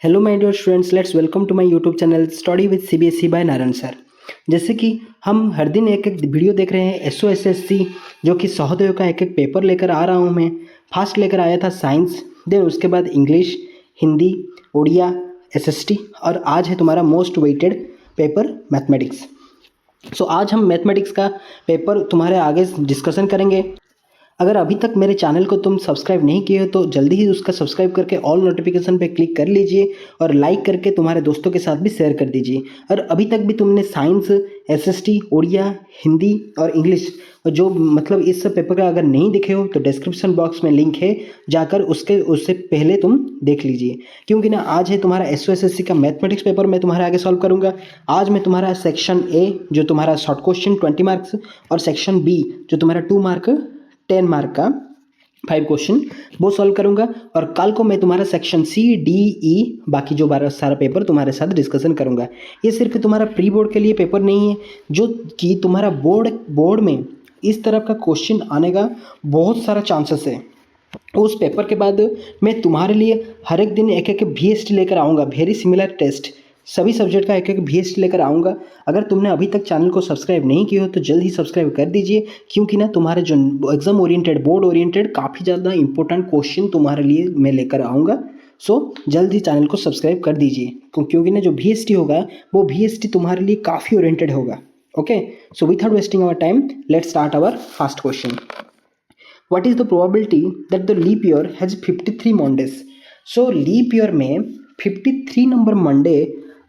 Hello my dear students, let's welcome to my YouTube channel study with CBSE by Narayan sir. जैसे कि हम हर दिन एक एक वीडियो देख रहे हैं एसओएसएससी जो कि सहोदय का एक एक पेपर लेकर आ रहा हूं मैं। फास्ट लेकर आया था साइंस, देन उसके बाद इंग्लिश, हिंदी, उड़िया, एसएसटी और आज है तुम्हारा मोस्ट वेटेड पेपर मैथमेटिक्स। सो आज हम मैथमेटिक्स का पेपर तुम्हारे आगे डिस्कशन करेंगे। अगर अभी तक मेरे चैनल को तुम सब्सक्राइब नहीं किए हो तो जल्दी ही उसका सब्सक्राइब करके ऑल नोटिफिकेशन पे क्लिक कर लीजिए और लाइक करके तुम्हारे दोस्तों के साथ भी शेयर कर दीजिए। और अभी तक भी तुमने साइंस, एसएसटी, उड़िया, हिंदी और इंग्लिश और जो मतलब इस सब पेपर का अगर नहीं दिखे हो तो डिस्क्रिप्शन बॉक्स में लिंक है, जाकर उससे पहले तुम देख लीजिए। क्योंकि ना आज है तुम्हारा एसओएसएससी का मैथमेटिक्स पेपर मैं तुम्हारे आगे सॉल्व करूंगा। आज मैं तुम्हारा सेक्शन ए जो तुम्हारा शॉर्ट क्वेश्चन 20 मार्क्स और सेक्शन बी जो तुम्हारा 2 मार्क 10 मार्क का 5 क्वेश्चन वो सॉल्व करूंगा। और कल को मैं तुम्हारा सेक्शन सी, डी, ई बाकी जो 12 सारा पेपर तुम्हारे साथ डिस्कशन करूंगा। ये सिर्फ तुम्हारा प्री बोर्ड के लिए पेपर नहीं है, जो कि तुम्हारा बोर्ड में इस तरह का क्वेश्चन आने का बहुत सारा चांसेस है। उस पेपर के बाद मैं तुम्हारे लिए हर एक दिन एक एक VST लेकर आऊँगा, वेरी सिमिलर टेस्ट, सभी सब्जेक्ट का एक एक VST लेकर आऊँगा। अगर तुमने अभी तक चैनल को सब्सक्राइब नहीं किया हो तो जल्द ही सब्सक्राइब कर दीजिए, क्योंकि ना तुम्हारे जो एग्जाम ओरिएंटेड, बोर्ड ओरिएंटेड काफ़ी ज़्यादा इंपॉर्टेंट क्वेश्चन तुम्हारे लिए मैं लेकर आऊँगा। सो जल्द ही चैनल को सब्सक्राइब कर दीजिए, क्योंकि ना जो VST होगा वो VST तुम्हारे लिए काफ़ी ओरिएंटेड होगा। Okay, so without wasting our time let's start our first question. What is the probability that the leap year has 53 Mondays? So leap year में 53 नंबर मंडे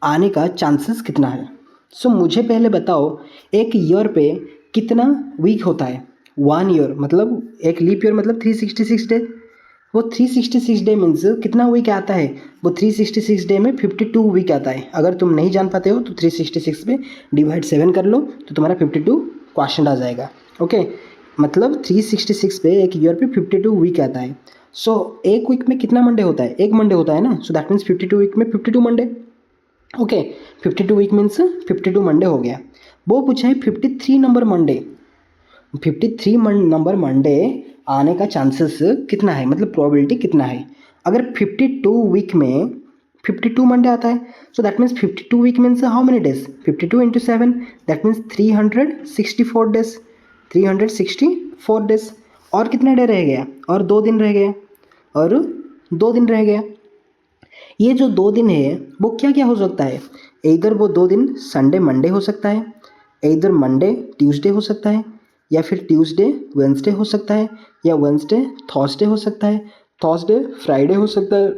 आने का चांसेस कितना है? मुझे पहले बताओ, एक ईयर पे कितना वीक होता है? 1 ईयर मतलब एक लीप ईयर मतलब 366 डे। वो 366 डे मीन्स कितना वीक आता है? वो 366 डे में 52 वीक आता है। अगर तुम नहीं जान पाते हो तो 366 पे डिवाइड 7 कर लो तो तुम्हारा 52 क्वेश्चन आ जाएगा। ओके, मतलब 366 पे एक ईयर पे 52 वीक आता है। एक वीक में कितना मंडे होता है? एक मंडे होता है ना। दैट मीन्स 52 वीक में 52 Monday. Okay, 52 week means 52 Monday हो गया। वो पूछा है 53 नंबर मंडे। 53 नंबर मंडे आने का चांसेस कितना है, मतलब प्रोबेबिलिटी कितना है? अगर 52 वीक में 52 मंडे आता है, that means 52 week means how many days? 52 into 7, that means 364 days. 364 days. और कितना डे रह गया? और 2 दिन रह गया। और 2 दिन रह गया। ये जो 2 दिन है वो क्या क्या हो सकता है? इधर वो 2 दिन संडे मंडे हो सकता है, इधर मंडे ट्यूसडे हो सकता है, या फिर ट्यूसडे वेंसडे हो सकता है, या वेंसडे थर्सडे हो सकता है, थर्सडे फ्राइडे हो सकता है,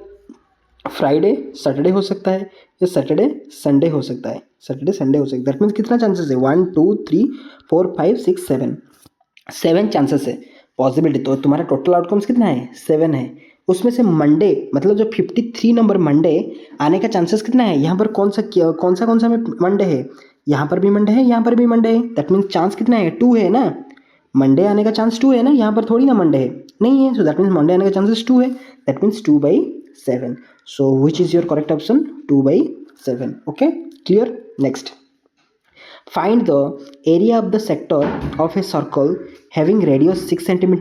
फ्राइडे सैटरडे हो सकता है, या सैटरडे संडे हो सकता है, सैटरडे संडे हो सकता है। दैट मीन्स कितना चांसेस है? 1 2 3 4 5 6 7 7 चांसेस है पॉसिबिलिटी। तो तुम्हारा टोटल आउटकम्स कितना है? 7 है। उसमें से मंडे मतलब जो 53 नंबर मंडे आने का चांसेस कितना है? यहाँ पर कौन सा में मंडे है? यहाँ पर भी मंडे है, यहाँ पर भी मंडे है। दैट मीन्स चांस कितना है? 2 है ना। मंडे आने का चांस 2 है ना, यहाँ पर थोड़ी ना मंडे है, नहीं है। दैट मीन्स मंडे आने का चांसेस 2 है। That means 2/7। Which is your correct option? 2/7। Okay, clear. Next, find the area of the sector of a circle having radius 6 cm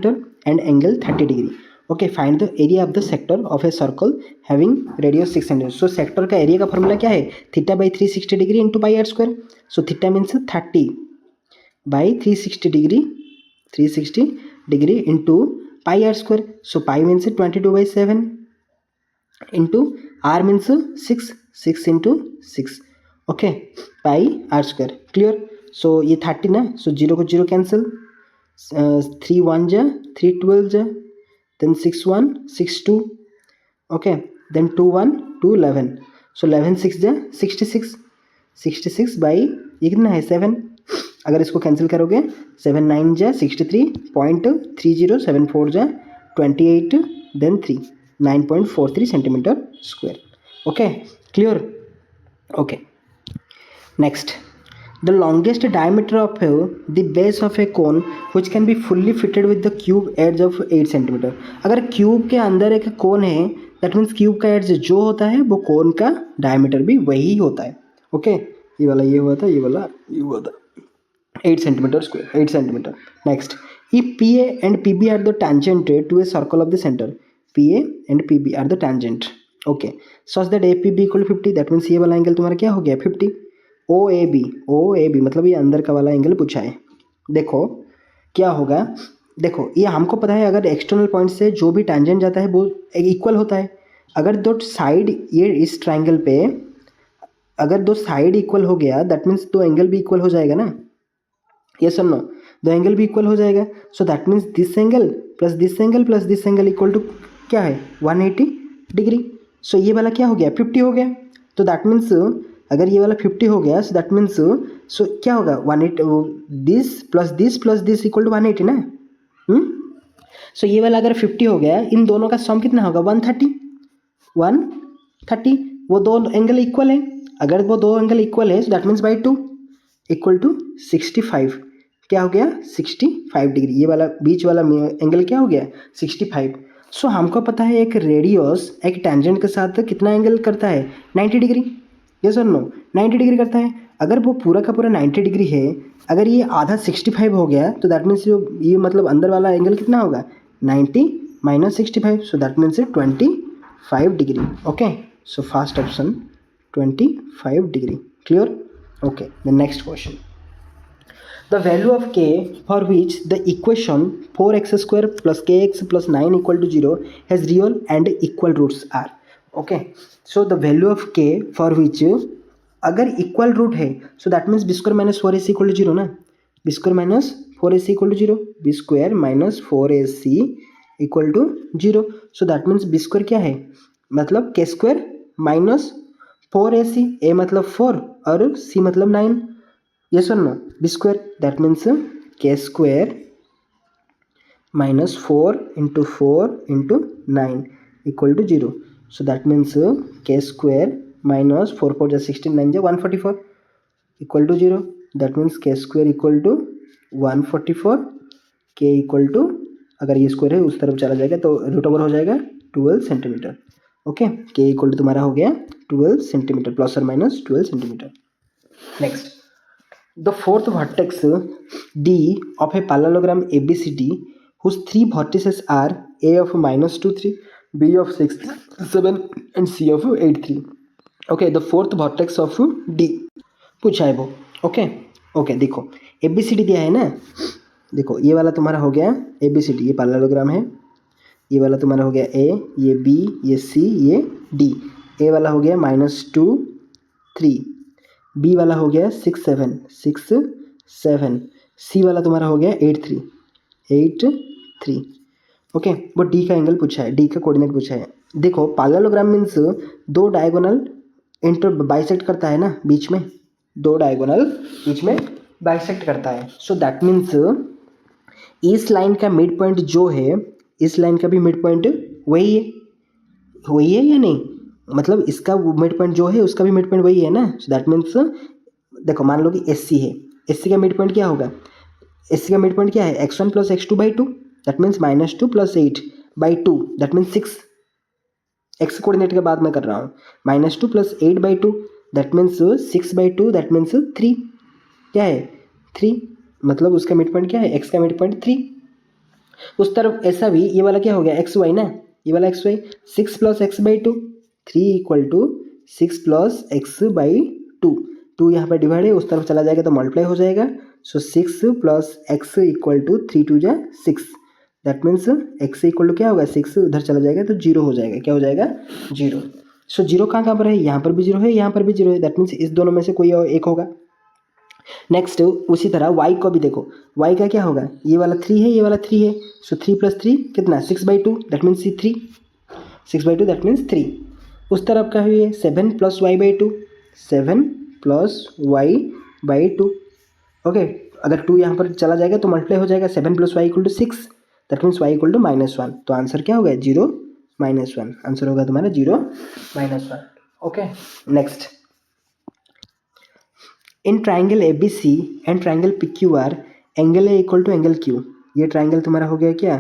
and angle 30 degree. Okay, find the area of the sector of a circle having radius 6 cm. So sector का area का formula क्या है? θ/360 degree into pi r square. So theta means 30/360 degree, 360 degree into pi r square. So pi means 22/7 into r means 6 into 6। Okay, pi r square. Clear. ये 30 ना, 0 को 0 cancel, 3 1 जा, 3 12 जा, then 6 1 6 2। Okay, then 2 1 2 11। 11 6 जा 66, 66 by ये कितना है? 7। अगर इसको कैंसिल करोगे 7 9 जा 63.3074 जा 28, then 3 9.43 centimetre square. Okay, clear. Okay, next, the longest diameter of the base of a cone which can be fully fitted with the cube edge of 8 cm. अगर क्यूब के अंदर एक कोन है, दैट मीन्स क्यूब का edge जो होता है वो कोन का डायमीटर भी वही होता है। ओके, ये वाला ये हुआ था, ये वाला ये हुआ था 8 centimetre square, 8 centimetre. Next, if PA and PB are the tangent to a circle of the center, PA and PB are the tangent okay, such that A P B equal 50, that means ये वाला angle तुम्हारा क्या हो गया 50। ओ A B मतलब ये अंदर का वाला एंगल पूछा है। देखो क्या होगा, देखो ये हमको पता है अगर एक्सटर्नल पॉइंट से जो भी टेंजेंट जाता है वो इक्वल होता है। अगर दो साइड ये इस ट्राइंगल पे अगर दो साइड इक्वल हो गया दैट मीन्स दो एंगल भी इक्वल हो जाएगा ना, यस और नो, दो एंगल भी इक्वल हो जाएगा। So that means this angle plus this angle plus this angle equal to क्या है 180 डिग्री। सो ये वाला क्या हो गया 50 हो गया। तो दैट मीन्स अगर ये वाला 50 हो गया सो दैट मीन्स सो क्या होगा 180 this plus this equal to 180 ना। सो ये वाला अगर 50 हो गया इन दोनों का सम कितना होगा 130। वो दो एंगल इक्वल है, अगर वो दो एंगल इक्वल है that means by 2 equal to 65। क्या हो गया 65 डिग्री। ये वाला बीच वाला एंगल क्या हो गया 65। सो हमको पता है एक रेडियस एक टेंजेंट के साथ कितना एंगल करता है 90 डिग्री, यस और नो 90 डिग्री करता है। अगर वो पूरा का पूरा 90 डिग्री है, अगर ये आधा 65 हो गया तो दैट मीन्स ये मतलब अंदर वाला एंगल कितना होगा 90 minus 65, so that means 25 degree. Okay, so first option 25 degree. Clear? Okay, the next question, the value of k for which the equation 4x square plus kx plus 9 equal to 0 has real and equal roots are. Okay, so the value of k for which अगर equal root है so that means b square minus 4ac equal to zero ना, b square minus 4ac equal to zero, b square minus 4ac equal to zero. So that means b square क्या है मतलब के square minus 4ac, ए मतलब 4 और सी मतलब 9, yes or no, b square that means k square minus 4 into 4 into 9 equal to 0. So that means k square minus 4 4 just 16 9 just 144 equal to 0. That means k square equal to 144, k equal to अगर ये square है उस तरफ चला जाएगा तो root over हो जाएगा 12 centimetre. Okay, k equal to तुम्हारा हो गया 12 सेंटीमीटर प्लस और minus 12 centimetre. Next, the fourth vertex D of a parallelogram ABCD whose three vertices are A of minus 2 3, B of 6 7 and C of 8 3. Okay, the fourth vertex of D पूछा है वो। Okay देखो ABCD दिया है ना, देखो ये वाला तुम्हारा हो गया ABCD, ये पैरेललोग्राम है, ये वाला तुम्हारा हो गया A, ये B, ये C, ये D। A वाला हो गया -2 3, बी वाला हो गया 6 7, सी वाला तुम्हारा हो गया 8 3। ओके, वो डी का एंगल पूछा है, डी का कोऑर्डिनेट पूछा है। देखो पैरेललोग्राम मीन्स दो डायगोनल इंटर बाइसेक्ट करता है ना, बीच में दो डायगोनल बीच में बाइसेक्ट करता है। सो दैट मीन्स इस लाइन का मिड पॉइंट जो है, इस लाइन का भी मिड पॉइंट वही है या नहीं, मतलब इसका मिड पॉइंट जो है उसका भी मिड पॉइंट वही है ना। सो दैट मीन्स देखो मान लो कि एस सी है, एस सी का मिड पॉइंट क्या होगा, एस सी का मिड पॉइंट क्या है x1 plus x2 by 2, that means -2 plus 8 by 2, that means 6। X coordinate के बाद मैं कर रहा हूँ, -2 plus 8 by 2 that means 6 by 2 that means 3। क्या है 3, मतलब उसका मिड पॉइंट क्या है एक्स का मिड पॉइंट 3। उस तरफ ऐसा भी ये वाला क्या हो गया एक्स वाई ना, ये वाला x y 6 plus x by 2 3 equal to 6 plus x by 2 यहाँ पर डिवाइड है, उस तरफ चला जाएगा तो मल्टीप्लाई हो जाएगा। So 6 plus x equal to 3 2 जा 6, that means x equal to क्या होगा 6, उधर चला जाएगा तो 0 हो जाएगा। क्या हो जाएगा 0। सो 0 कहाँ पर है, यहाँ पर भी 0 है, यहाँ पर भी 0 है, दैट मीन्स इस दोनों में से कोई और एक होगा। नेक्स्ट उसी तरह y को भी देखो, y का क्या होगा, ये वाला 3 है, ये वाला 3 है। सो 3 प्लस 3 कितना 6 by 2 that means 3, 6 by 2 that means 3। उस तरफ का हुई है 7 plus y by 2, 7 plus y by 2। Okay, अगर 2 यहाँ पर चला जाएगा तो मल्टीप्लाई हो जाएगा, 7 plus y equal to 6 that means y equal to -1। तो आंसर क्या होगा 0 -1, आंसर होगा तुम्हारा 0 -1। Okay, next, in triangle A B C and triangle P Q R angle A equal to angle Q. ये ट्राइंगल तुम्हारा हो गया क्या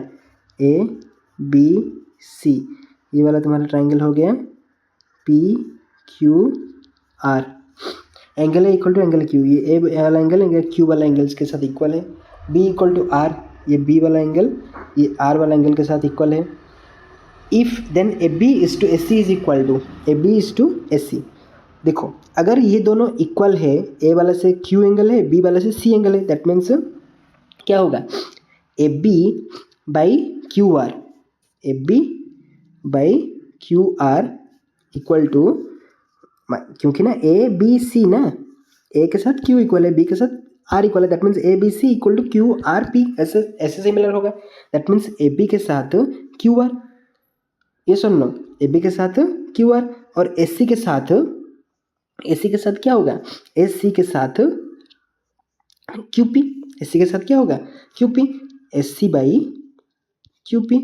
ए बी सी, ये वाला तुम्हारा ट्राइंगल हो गया P Q R. Angle A equal to angle Q, ये ए वाला एंगल क्यू वाला एंगल के साथ इक्वल है। बी इक्वल टू आर, ये बी वाला एंगल ये आर वाला एंगल के साथ इक्वल है। If then a b is to a c is equal to a b is to a c. देखो अगर ये दोनों इक्वल है, ए वाला से क्यू एंगल है, बी वाला से सी एंगल है, दैट मीन्स क्या होगा, A B by Q R, A B by Q R equal to, क्योंकि ना ए बी सी ना, ए के साथ क्यू इक्वल है, बी के साथ आर इक्वल है, that means A B C equal to Q R P, ऐसे ऐसे सिमिलर होगा। दैट मीन्स ए बी के साथ क्यू आर, ये सुन लो, ए बी के साथ क्यू आर, और एस सी के साथ, ए सी के साथ क्या होगा, एस सी के साथ क्यू पी, एस सी के साथ क्या होगा, Q P, S C by Q P.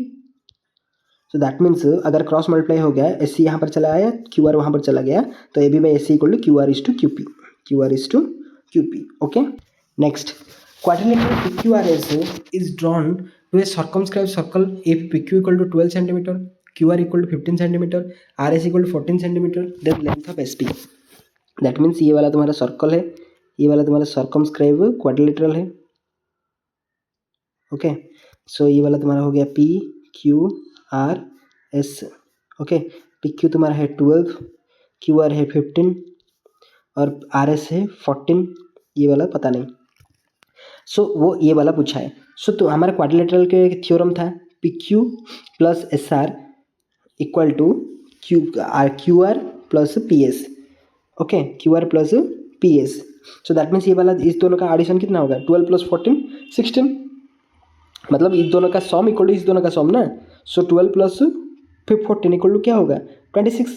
So that means अगर क्रॉस मल्टीप्लाई हो गया, एस सी यहाँ पर चला आया, क्यू आर वहाँ पर चला गया, तो A B by S C equal to Q R is to Q P, Q R is to Q P. Okay, next, quadrilateral PQRS is drawn to a circumscribed circle if PQ equal to 12 cm, QR equal to 15 cm, RS equal to 14 cm, then length of SP। That means ये वाला तुम्हारा circle है, ये वाला तुम्हारा circumscribe quadrilateral है। Okay, सो ये वाला तुम्हारा हो गया P Q R S. Okay, P Q तुम्हारा है 12, क्यू आर है 15 और आर एस है 14, ये वाला पता नहीं। सो वो ये वाला पूछा है। सो तो हमारा क्वाड्रिलेटरल के एक थ्योरम था, P Q plus S R equal to Q R plus P S. Okay, Q R plus P S. So that means ये वाला इस दोनों का एडिशन कितना होगा, 12 प्लस 14 16, मतलब इस दोनों का सम इक्वल टू इस दोनों का सम ना। सो 12 प्लस 14 इक्वल टू क्या होगा, 26।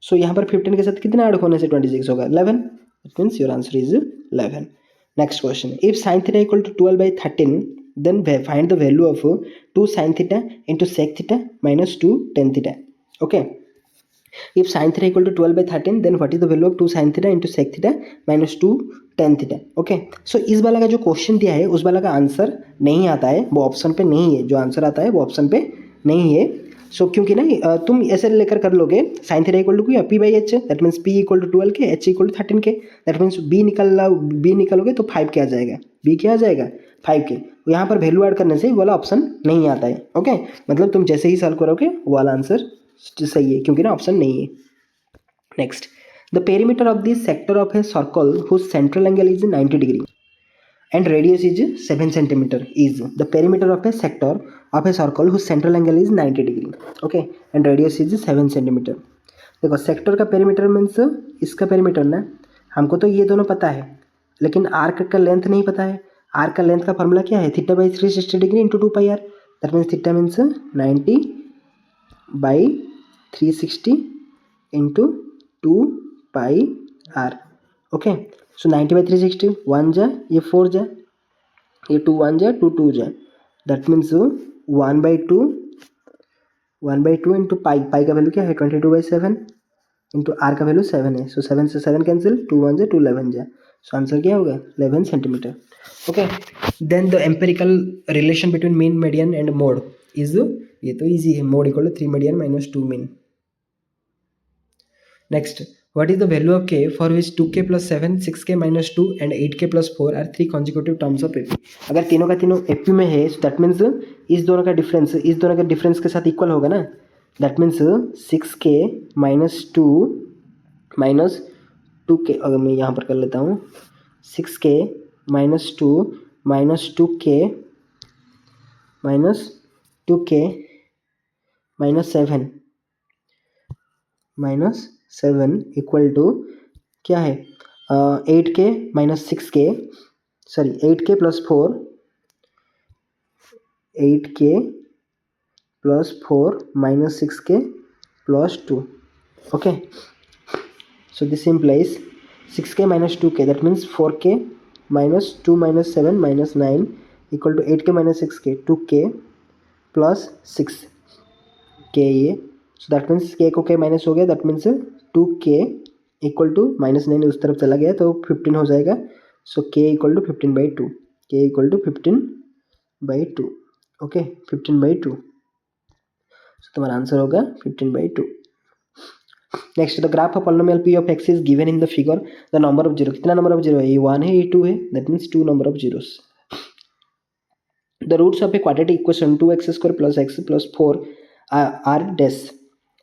सो यहाँ पर 15 के साथ कितना ऐड होने से 26 होगा, 11। That means your answer is 11। Next question, if sin theta equal to 12 by 13, then find the value of 2 sin theta into sec theta minus 2 tan theta. Okay, if sin theta equal to 12 by 13, then what is the value of 2 sin theta into sec theta minus 2 tan theta? Okay, so इस वाला का जो question दिया है उस वाला का answer नहीं आता है, वो ऑप्शन पे नहीं है, जो आंसर आता है वो ऑप्शन पे नहीं है। सो क्योंकि ना तुम ऐसे लेकर कर लोगे, साइन थीटा इक्वल टू क्या, P by H, that means P equal to 12 के, एच इक्वल टू 13 के, दैट मीन्स बी निकालोगे तो 5 के आ जाएगा, बी क्या आ जाएगा 5 के। यहाँ पर वैल्यू ऐड करने से वो वाला ऑप्शन नहीं आता है। ओके, मतलब तुम जैसे ही सॉल्व करोगे वो वाला आंसर सही है, क्योंकि ना ऑप्शन नहीं है। Next, the perimeter of this sector of a circle whose central angle is 90 degree and radius is 7 cm is the perimeter of a sector of a circle whose central angle is 90 degree, okay, and radius is 7 cm। देखो sector का perimeter means इसका perimeter ना, हमको तो ये दोनों पता है, लेकिन आर्क का लेंथ नहीं पता है। आर्क का लेंथ का फॉर्मूला क्या है, theta by 360 degree into 2 pi r, that means theta means 90 by 360 into 2 pi r. Okay, so 90 by 360, 1 जा, ये 4 जा, ये 2 1 जा, 2 2 जा, that means 1 by two into pi, pi का वैल्यू क्या है 22 बाई 7 इंटू आर का वैल्यू 7 है। सो 7 से 7 कैंसिल, 2 1 जा, 2 11 जा, सो आंसर क्या होगा 11 centimetre. Okay, then the empirical relation between mean median and mode is, ये तो ईजी है, mode equal to 3 median minus 2 mean. Next, what is the value of k for which 2k plus 7, 6k minus 2 and 8k plus 4 are 3 consecutive terms of AP? अगर तीनों का तीनों AP में है, that means इस दोनों का डिफरेंस इस दोनों के डिफरेंस के साथ इक्वल होगा ना। That means 6k minus 2 minus 2k, अगर मैं यहाँ पर कर लेता हूँ 6k minus 2 minus 2k minus 2k minus 7 minus 7 equal to क्या है, 8k minus 6k, sorry 8k plus 4, 8k plus 4 minus 6k plus 2। Okay, so this implies 6k minus 2k, that means 4k minus 2 minus 7 minus 9 equal to 8k minus 6k, 2k plus 6k ये। So that means k को k minus हो गया, that means 2k equal to minus 9 उस तरफ चला गया तो 15 हो जाएगा। So k equal to 15 by 2, k equal to 15 by 2। Okay, 15 by 2, so तुम्हारा आंसर होगा 15 by 2। Next, the graph of polynomial p of x is given in the figure, the number of zero, कितना number of zero है, ये 1 है, ये 2 है, that means 2 number of zeros. The roots of a quadratic equation 2x² plus x plus 4 are dash.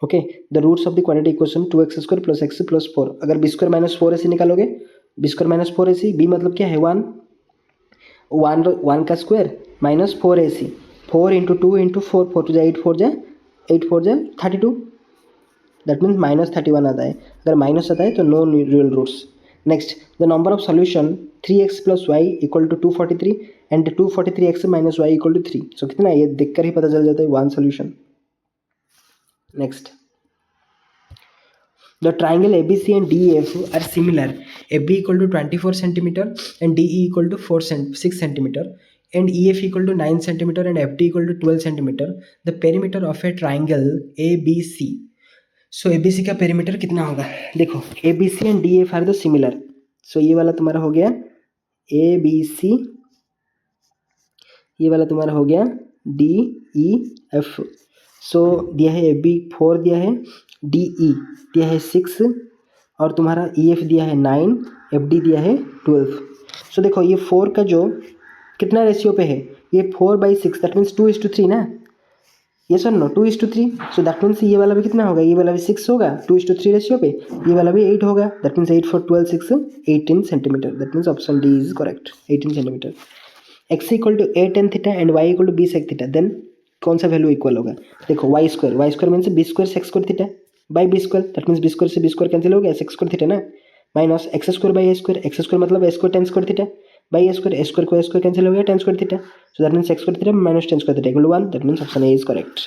Okay, the roots of the quadratic equation 2x² + x + 4। अगर b² - 4ac निकालोगे, b² - 4ac, b मतलब क्या है 1, 1 का square minus 4ac, 4 × 2 × 4, 4 to 8, 4 जा 32, that means -31 आता है। अगर माइनस आता है तो no real roots. Next, the number of solution 3x + y = 243 and 243x - y = 3। सो कितना है ये देख कर ही पता चल जाता है, 1 solution. Next, the triangle ABC and DEF are similar. AB = 24 cm and DE = 6 cm and EF = 9 cm and FD = 12 cm. The perimeter of a triangle ABC. So ABC का perimeter कितना होगा? देखो, ABC and DEF are the similar. So ये वाला तुम्हारा हो गया ABC, ये वाला तुम्हारा हो गया DEF। सो दिया है AB 4 दिया है, DE दिया है 6 और तुम्हारा EF दिया है 9, FD दिया है 12। सो देखो ये 4 का जो कितना रेशियो पे है, ये 4/6, दैट मीन्स 2:3 ना। ये sir no 2:3। So that means ये वाला भी कितना होगा, ये वाला भी 6 होगा 2:3 रेशियो पे, ये वाला भी 8 होगा, that means 8 × 12 6 18 centimetre. That means option D is correct, 18 centimetre. x = a tan theta and y = b sec theta, then कौन सा वैल्यू इक्वल होगा? देखो y² means b² sec² theta by b², that means b² से b² cancel हो गया, sec² theta ना, minus x² by a², x² मतलब a² tan² theta by a² को a² कैंसिल हो गया, tan² theta. So that means x² theta minus tan² theta = 1, that means option A is correct.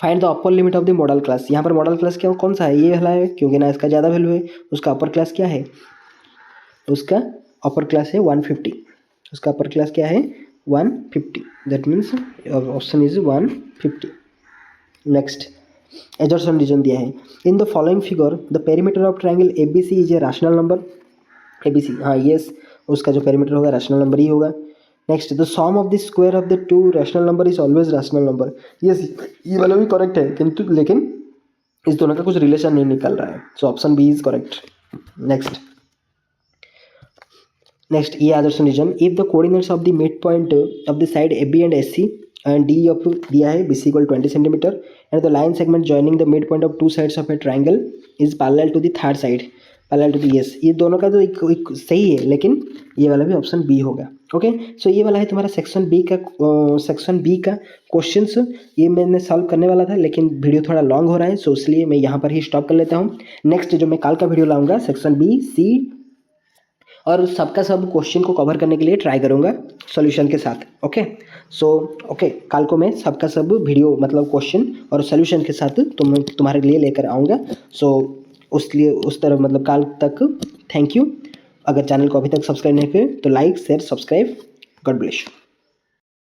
Find the upper limit of the model class. यहाँ पर model class क्या कौन सा है, ये वाला है, क्योंकि ना इसका ज़्यादा वैल्यू है। उसका अपर क्लास क्या है, उसका अपर क्लास है 150, उसका अपर क्लास क्या है 150, that means option is 150। Next, assertion reason दिया है, in the following figure the perimeter of triangle ABC is a rational number. ABC, हाँ यस, उसका जो पेरीमीटर होगा रैशनल नंबर ही होगा। Next, the sum of the square of the two rational number is always rational number. Yes, ये वाला भी correct है, किंतु लेकिन इस दोनों का कुछ रिलेशन नहीं निकल रहा है। So option b is correct. Next, ये आदर्शन reason, if the coordinates of the mid point of the side AB and SC and D of दिया है BC = 20 centimetre and the line segment joining the mid point of two sides of a triangle is parallel to the third side, parallel to the, yes, ये दोनों का तो एक सही है, लेकिन ये वाला भी ऑप्शन बी होगा। ओके, सो ये वाला है तुम्हारा सेक्शन बी का क्वेश्चंस। ये मैंने सॉल्व करने वाला था, लेकिन वीडियो थोड़ा लॉन्ग हो रहा है, सो इसलिए मैं यहाँ पर ही स्टॉप कर लेता हूँ। नेक्स्ट जो मैं कल का वीडियो लाऊंगा सेक्शन B, C और सबका सब क्वेश्चन को कवर करने के लिए ट्राई करूँगा सॉल्यूशन के साथ। ओके, सो कल को मैं सबका सब वीडियो मतलब क्वेश्चन और सॉल्यूशन के साथ तुम्हारे लिए लेकर आऊँगा। सो उस तरह मतलब कल तक थैंक यू। अगर चैनल को अभी तक सब्सक्राइब नहीं किए तो like share subscribe. God bless.